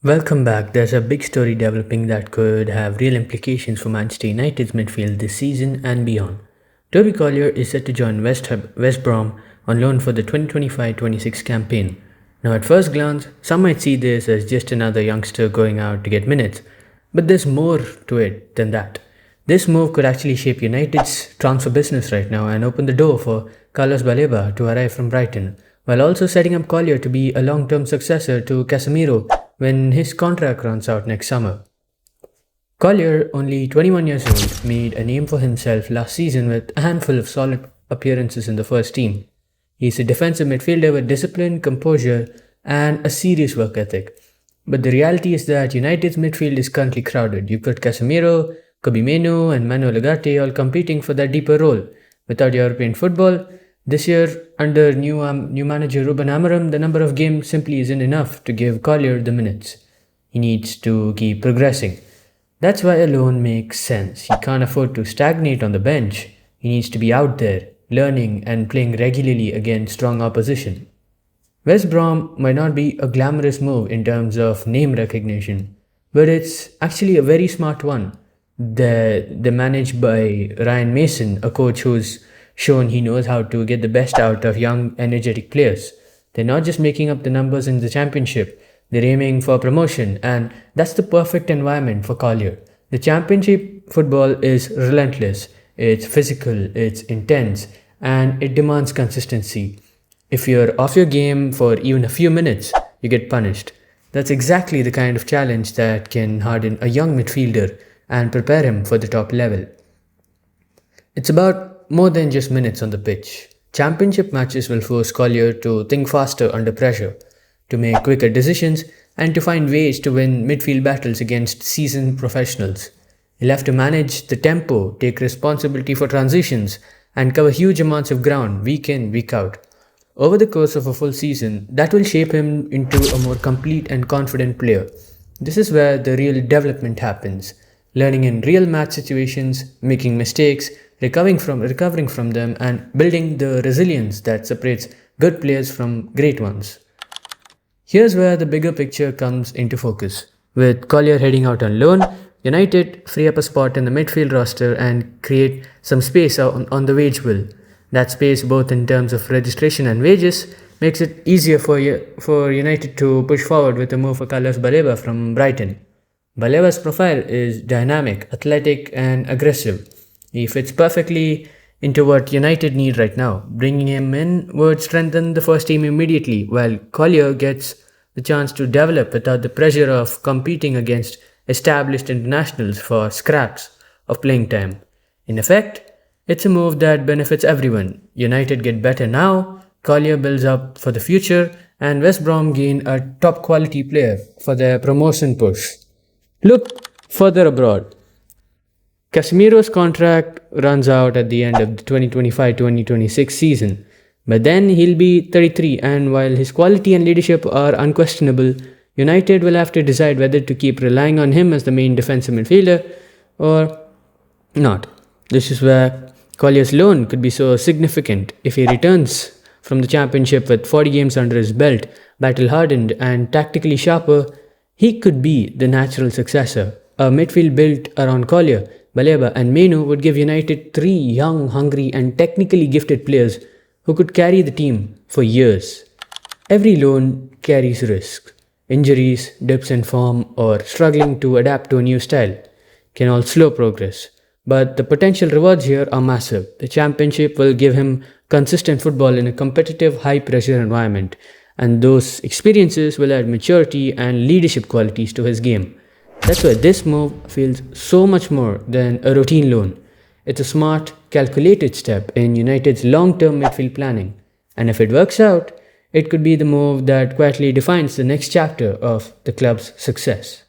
Welcome back. There's a big story developing that could have real implications for Manchester United's midfield this season and beyond. Toby Collyer is set to join West Brom on loan for the 2025-26 campaign. Now, at first glance, some might see this as just another youngster going out to get minutes, but there's more to it than that. This move could actually shape United's transfer business right now and open the door for Carlos Baleba to arrive from Brighton, while also setting up Collyer to be a long-term successor to Casemiro when his contract runs out next summer. Collyer, only 21 years old, made a name for himself last season with a handful of solid appearances in the first team. He's a defensive midfielder with discipline, composure, and a serious work ethic. But the reality is that United's midfield is currently crowded. You've got Casemiro, Kobbie Mainoo, and Manuel Ugarte all competing for that deeper role. Without European football, this year, under new manager Ruben Amorim, the number of games simply isn't enough to give Collyer the minutes. He needs to keep progressing. That's why a loan makes sense. He can't afford to stagnate on the bench. He needs to be out there, learning and playing regularly against strong opposition. West Brom might not be a glamorous move in terms of name recognition, but it's actually a very smart one. They're managed by Ryan Mason, a coach who's shown he knows how to get the best out of young, energetic players. They're not just making up the numbers in the championship, they're aiming for promotion, and that's the perfect environment for Collyer. The championship football is relentless, it's physical, it's intense, and it demands consistency. If you're off your game for even a few minutes, you get punished. That's exactly the kind of challenge that can harden a young midfielder and prepare him for the top level. It's about more than just minutes on the pitch. Championship matches will force Collyer to think faster under pressure, to make quicker decisions, and to find ways to win midfield battles against seasoned professionals. He'll have to manage the tempo, take responsibility for transitions, and cover huge amounts of ground week in, week out. Over the course of a full season, that will shape him into a more complete and confident player. This is where the real development happens. Learning in real match situations, making mistakes, recovering from them, and building the resilience that separates good players from great ones. Here's where the bigger picture comes into focus. With Collyer heading out on loan, United free up a spot in the midfield roster and create some space on the wage bill. That space, both in terms of registration and wages, makes it easier for United to push forward with a move for Carlos Baleba from Brighton. Baleba's profile is dynamic, athletic, and aggressive. He fits perfectly into what United need right now. Bringing him in would strengthen the first team immediately, while Collyer gets the chance to develop without the pressure of competing against established internationals for scraps of playing time. In effect, it's a move that benefits everyone. United get better now, Collyer builds up for the future, and West Brom gain a top quality player for their promotion push. Look further abroad. Casemiro's contract runs out at the end of the 2025-2026 season, but then he'll be 33, and while his quality and leadership are unquestionable, United will have to decide whether to keep relying on him as the main defensive midfielder or not. This is where Collyer's loan could be so significant. If he returns from the championship with 40 games under his belt, battle-hardened and tactically sharper, he could be the natural successor. A midfield built around Collyer, Baleba, and Mainoo would give United three young, hungry, and technically gifted players who could carry the team for years. Every loan carries risks. Injuries, dips in form, or struggling to adapt to a new style can all slow progress. But the potential rewards here are massive. The championship will give him consistent football in a competitive, high-pressure environment, and those experiences will add maturity and leadership qualities to his game. That's why this move feels so much more than a routine loan. It's a smart, calculated step in United's long-term midfield planning. And if it works out, it could be the move that quietly defines the next chapter of the club's success.